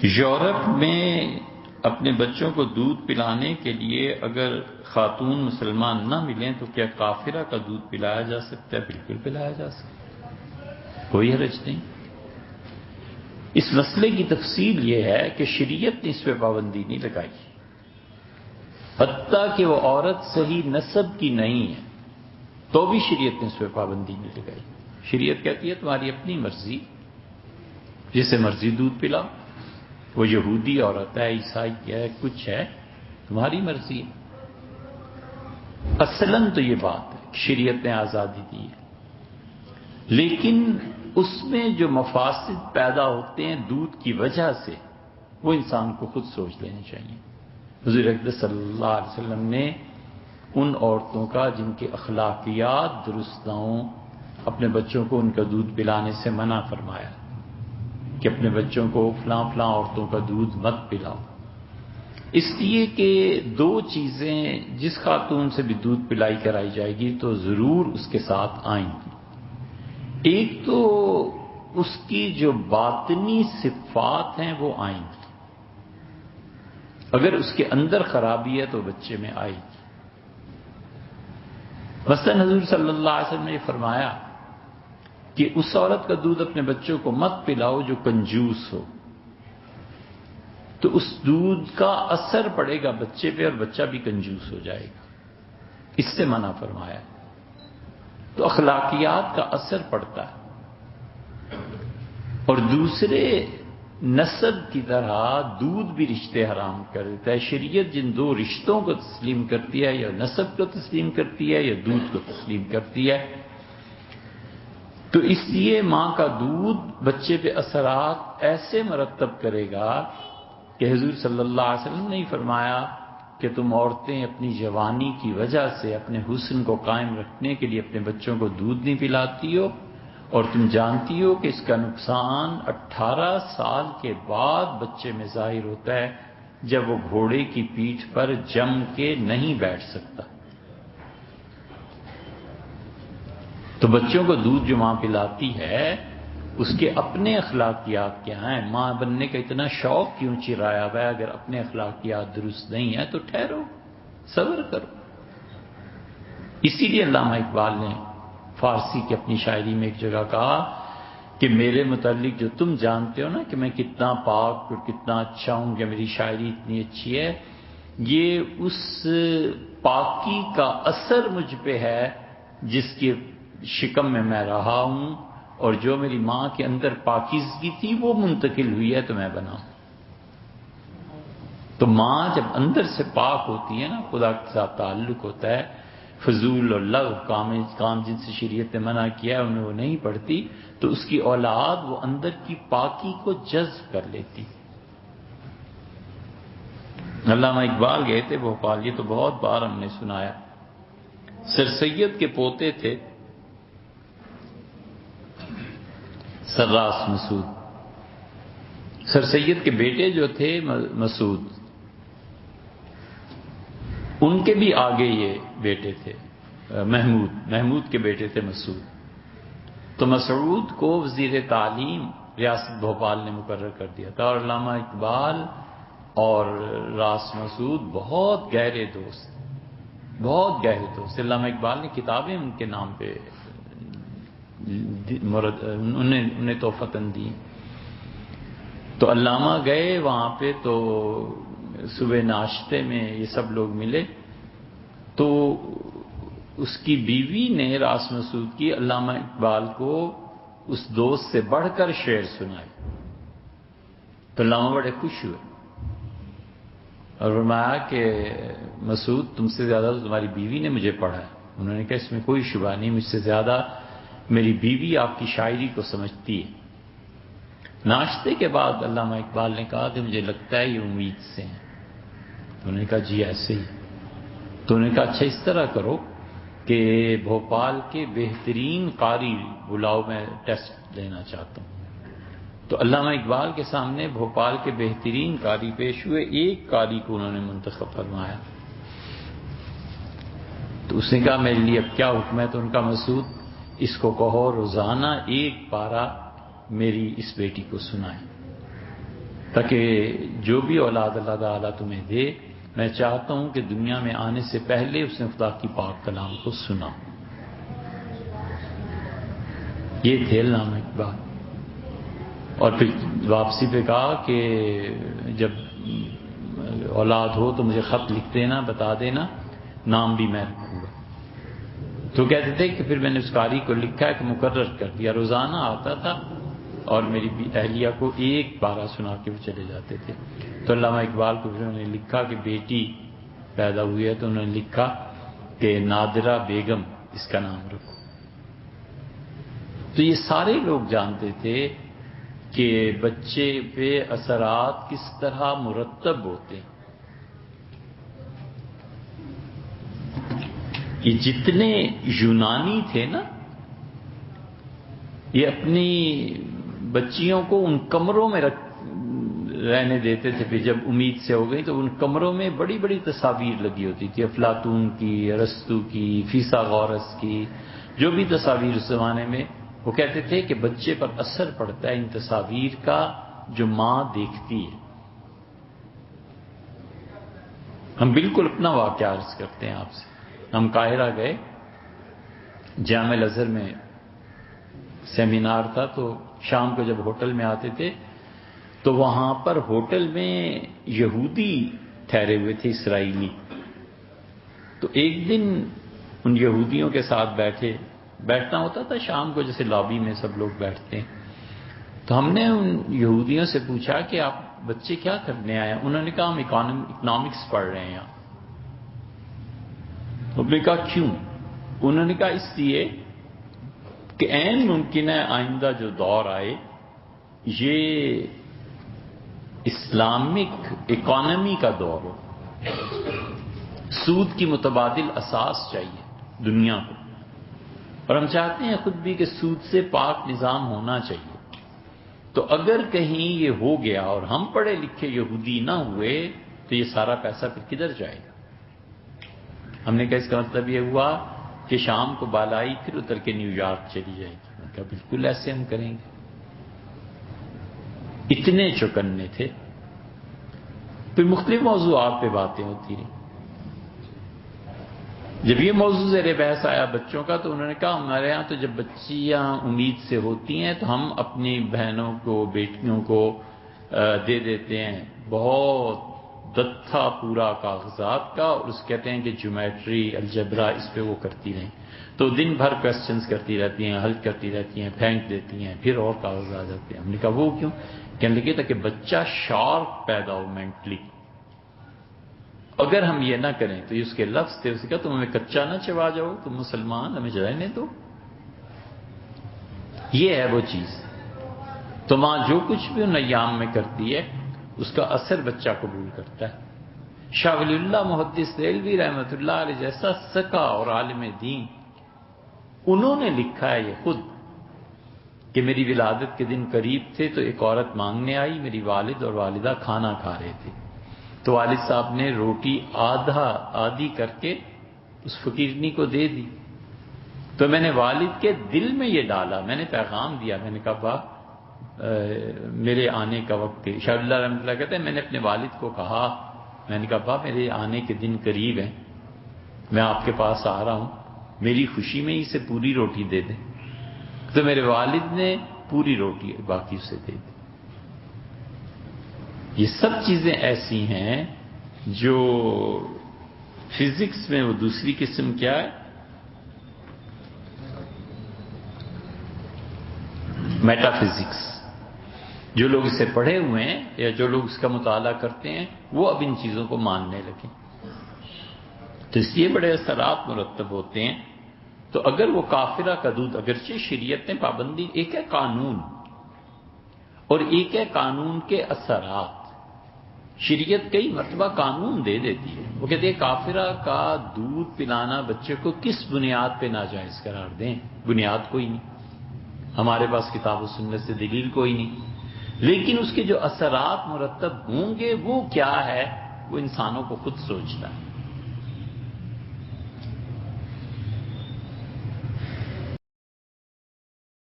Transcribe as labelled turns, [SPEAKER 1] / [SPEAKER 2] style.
[SPEAKER 1] Europe میں اپنے بچوں کو دودھ پلانے کے لیے اگر خاتون مسلمان نہ ملیں تو کیا کافرہ کا دودھ پلایا جا سکتا ہے؟ بالکل پلایا جا سکتا ہے، کوئی حرج نہیں۔ اس مسئلے کی تفصیل یہ ہے کہ شریعت نے اس پہ پابندی نہیں لگائی، حتیٰ کہ وہ عورت صحیح نسب کی نہیں ہے تو بھی شریعت نے اس پہ پابندی نہیں لگائی۔ شریعت کہتی ہے تمہاری اپنی مرضی، جسے مرضی دودھ پلاؤ، وہ یہودی عورت ہے، عیسائی ہے، کچھ ہے، تمہاری مرضی ہے۔ اصلاً تو یہ بات ہے کہ شریعت نے آزادی دی ہے، لیکن اس میں جو مفاسد پیدا ہوتے ہیں دودھ کی وجہ سے وہ انسان کو خود سوچ لینے چاہیے۔ حضور اقدس صلی اللہ علیہ وسلم نے ان عورتوں کا جن کے اخلاقیات درست نہ ہوں اپنے بچوں کو ان کا دودھ پلانے سے منع فرمایا کہ اپنے بچوں کو فلاں فلاں عورتوں کا دودھ مت پلاؤ، اس لیے کہ دو چیزیں جس خاتون سے بھی دودھ پلائی کرائی جائے گی تو ضرور اس کے ساتھ آئیں گی۔ ایک تو اس کی جو باطنی صفات ہیں وہ آئیں گی، اگر اس کے اندر خرابی ہے تو بچے میں آئے گی۔ مثلا حضور صلی اللہ علیہ وسلم نے یہ فرمایا کہ اس عورت کا دودھ اپنے بچوں کو مت پلاؤ جو کنجوس ہو، تو اس دودھ کا اثر پڑے گا بچے پہ اور بچہ بھی کنجوس ہو جائے گا، اس سے منع فرمایا۔ تو اخلاقیات کا اثر پڑتا ہے۔ اور دوسرے نسب کی طرح دودھ بھی رشتے حرام کر دیتا ہے۔ شریعت جن دو رشتوں کو تسلیم کرتی ہے، یا نسب کو تسلیم کرتی ہے یا دودھ کو تسلیم کرتی ہے، تو اس لیے ماں کا دودھ بچے پہ اثرات ایسے مرتب کرے گا کہ حضور صلی اللہ علیہ وسلم نے فرمایا کہ تم عورتیں اپنی جوانی کی وجہ سے اپنے حسن کو قائم رکھنے کے لیے اپنے بچوں کو دودھ نہیں پلاتی ہو، اور تم جانتی ہو کہ اس کا نقصان 18 سال کے بعد بچے میں ظاہر ہوتا ہے جب وہ گھوڑے کی پیٹھ پر جم کے نہیں بیٹھ سکتا۔ تو بچوں کو دودھ جو ماں پلاتی ہے اس کے اپنے اخلاقیات کیا ہیں؟ ماں بننے کا اتنا شوق کیوں چرایا ہوا ہے؟ اگر اپنے اخلاقیات درست نہیں ہیں تو ٹھہرو، صبر کرو۔ اسی لیے علامہ اقبال نے فارسی کی اپنی شاعری میں ایک جگہ کہا کہ میرے متعلق جو تم جانتے ہو نا کہ میں کتنا پاک اور کتنا اچھا ہوں، کہ میری شاعری اتنی اچھی ہے، یہ اس پاکی کا اثر مجھ پہ ہے جس کی شکم میں میں رہا ہوں، اور جو میری ماں کے اندر پاکیزگی تھی وہ منتقل ہوئی ہے تو میں بنا ہوں۔ تو ماں جب اندر سے پاک ہوتی ہے نا، خدا کے ساتھ تعلق ہوتا ہے، فضول اور لغو کام جن سے شریعت نے منع کیا ہے انہیں وہ نہیں پڑھتی، تو اس کی اولاد وہ اندر کی پاکی کو جذب کر لیتی۔ علامہ اقبال گئے تھے بھوپال، یہ تو بہت بار ہم نے سنایا۔ سر سید کے پوتے تھے سراس مسعود، سر سید کے بیٹے جو تھے مسعود، ان کے بھی آگے یہ بیٹے تھے محمود کے بیٹے تھے مسعود۔ تو مسعود کو وزیر تعلیم ریاست بھوپال نے مقرر کر دیا تھا، اور علامہ اقبال اور راس مسعود بہت گہرے دوست علامہ اقبال نے کتابیں ان کے نام پہ انہیں تحفتاً دی۔ تو علامہ گئے وہاں پہ، تو صبح ناشتے میں یہ سب لوگ ملے، تو اس کی بیوی نے راس مسعود کی علامہ اقبال کو اس دوست سے بڑھ کر شعر سنائے، تو علامہ بڑے خوش ہوئے اور فرمایا کہ مسعود تم سے زیادہ تو تمہاری بیوی نے مجھے پڑھا ہے۔ انہوں نے کہا اس میں کوئی شبہ نہیں، مجھ سے زیادہ میری بیوی آپ کی شاعری کو سمجھتی ہے۔ ناشتے کے بعد علامہ اقبال نے کہا کہ مجھے لگتا ہے یہ امید سے ہیں۔ تو انہوں نے کہا جی ایسے ہی۔ تو انہوں نے کہا اچھا اس طرح کرو کہ بھوپال کے بہترین قاری بلاؤ، میں ٹیسٹ لینا چاہتا ہوں۔ تو علامہ اقبال کے سامنے بھوپال کے بہترین قاری پیش ہوئے، ایک قاری کو انہوں نے منتخب فرمایا۔ تو اس نے کہا میرے لیے اب کیا حکم ہے؟ تو ان کا مسعود اس کو کہو روزانہ ایک پارہ میری اس بیٹی کو سنائیں۔ تاکہ جو بھی اولاد اللہ تعالیٰ تمہیں دے، میں چاہتا ہوں کہ دنیا میں آنے سے پہلے اس نے خدا کی پاک کلام کو سنا۔ یہ تھے علامہ اقبال۔ اور پھر واپسی پہ کہا کہ جب اولاد ہو تو مجھے خط لکھ دینا، بتا دینا، نام بھی میں رکھوں گا۔ تو کہتے تھے کہ پھر میں نے اس قاری کو لکھا کہ مقرر کر دیا، روزانہ آتا تھا اور میری اہلیہ کو ایک پارہ سنا کے وہ چلے جاتے تھے۔ تو علامہ اقبال کو پھر انہوں نے لکھا کہ بیٹی پیدا ہوئی ہے تو انہوں نے لکھا کہ نادرہ بیگم اس کا نام رکھو۔ تو یہ سارے لوگ جانتے تھے کہ بچے پہ اثرات کس طرح مرتب ہوتے ہیں۔ یہ جتنے یونانی تھے نا، یہ اپنی بچیوں کو ان کمروں میں رہنے دیتے تھے، پھر جب امید سے ہو گئی تو ان کمروں میں بڑی بڑی تصاویر لگی ہوتی تھی، افلاطون کی، ارسطو کی، فیثاغورس کی، جو بھی تصاویر اس زمانے میں، وہ کہتے تھے کہ بچے پر اثر پڑتا ہے ان تصاویر کا جو ماں دیکھتی ہے۔ ہم بالکل اپنا واقعہ عرض کرتے ہیں آپ سے۔ ہم قاہرہ گئے، جامع الازہر میں سیمینار تھا، تو شام کو جب ہوٹل میں آتے تھے تو وہاں پر ہوٹل میں یہودی ٹھہرے ہوئے تھے، اسرائیلی۔ تو ایک دن ان یہودیوں کے ساتھ بیٹھنا ہوتا تھا شام کو، جیسے لابی میں سب لوگ بیٹھتے ہیں۔ تو ہم نے ان یہودیوں سے پوچھا کہ آپ بچے کیا کرنے آئے ہیں؟ انہوں نے کہا ہم اکنامکس پڑھ رہے ہیں یہاں۔ ہم نے کہا کیوں؟ انہوں نے کہا اس لیے کہ عین ممکن ہے آئندہ جو دور آئے یہ اسلامک اکانومی کا دور ہو، سود کی متبادل اساس چاہیے دنیا کو، اور ہم چاہتے ہیں خود بھی کہ سود سے پاک نظام ہونا چاہیے۔ تو اگر کہیں یہ ہو گیا اور ہم پڑھے لکھے یہودی نہ ہوئے تو یہ سارا پیسہ پھر کدھر جائے گا؟ ہم نے کہا اس کا مطلب یہ ہوا کہ شام کو بالائی پھر اتر کے نیو یارک چلی جائے گی۔ میں نے کہا بالکل ایسے ہم کریں گے۔ اتنے چوکنے تھے۔ پھر مختلف موضوعات پہ باتیں ہوتی رہیں۔ جب یہ موضوع زیر بحث آیا بچوں کا تو انہوں نے کہا ہمارے یہاں تو جب بچیاں امید سے ہوتی ہیں تو ہم اپنی بہنوں کو، بیٹیوں کو دے دیتے ہیں بہت دتھا پورا کاغذات کا، اور اس کہتے ہیں کہ جیومیٹری، الجبرا، اس پہ وہ کرتی رہیں تو دن بھر کوسچنز کرتی رہتی ہیں، حل کرتی رہتی ہیں، پھینک دیتی ہیں، پھر اور کاغذ آ جاتے ہیں۔ ہم نے کہا وہ کیوں؟ کہنے لگے تاکہ بچہ شارپ پیدا ہو مینٹلی۔ اگر ہم یہ نہ کریں تو یہ اس کے لفظ تھے، اس نے کہا تم ہمیں کچا نہ چبا جاؤ، تم مسلمان، ہمیں رہنے دو۔ یہ ہے وہ چیز۔ تو ماں جو کچھ بھی ان ایام میں کرتی ہے اس کا اثر بچہ قبول کرتا ہے۔ شاہ ولی اللہ محدث دہلوی رحمۃ اللہ علیہ جیسا سکا اور عالم دین، انہوں نے لکھا ہے یہ خود کہ میری ولادت کے دن قریب تھے تو ایک عورت مانگنے آئی، میری والد اور والدہ کھانا کھا رہے تھے، تو والد صاحب نے روٹی آدھی کر کے اس فقیرنی کو دے دی۔ تو میں نے والد کے دل میں یہ ڈالا، میں نے پیغام دیا، میں نے کہا با میرے آنے کا وقت ہے۔ شاہ اللہ رحمۃ اللہ کہتے ہیں میں نے اپنے والد کو کہا، میں نے کہا با میرے آنے کے دن قریب ہیں، میں آپ کے پاس آ رہا ہوں، میری خوشی میں اسے پوری روٹی دے دیں۔ تو میرے والد نے پوری روٹی باقی اسے دے دی۔ یہ سب چیزیں ایسی ہیں جو فزکس میں وہ دوسری قسم کیا ہے، میٹا فزکس۔ جو لوگ اسے پڑھے ہوئے ہیں یا جو لوگ اس کا مطالعہ کرتے ہیں وہ اب ان چیزوں کو ماننے لگے، تو اس لیے بڑے اثرات مرتب ہوتے ہیں۔ تو اگر وہ کافرہ کا دودھ، اگرچہ شریعت نے پابندی، ایک ہے قانون اور ایک ہے قانون کے اثرات۔ شریعت کئی مرتبہ قانون دے دیتی ہے، وہ کہتے ہیں کافرہ کا دودھ پلانا بچے کو کس بنیاد پہ ناجائز قرار دیں؟ بنیاد کوئی نہیں، ہمارے پاس کتاب و سنت سے دلیل کوئی نہیں، لیکن اس کے جو اثرات مرتب ہوں گے وہ کیا ہے وہ انسانوں کو خود سوچنا ہے۔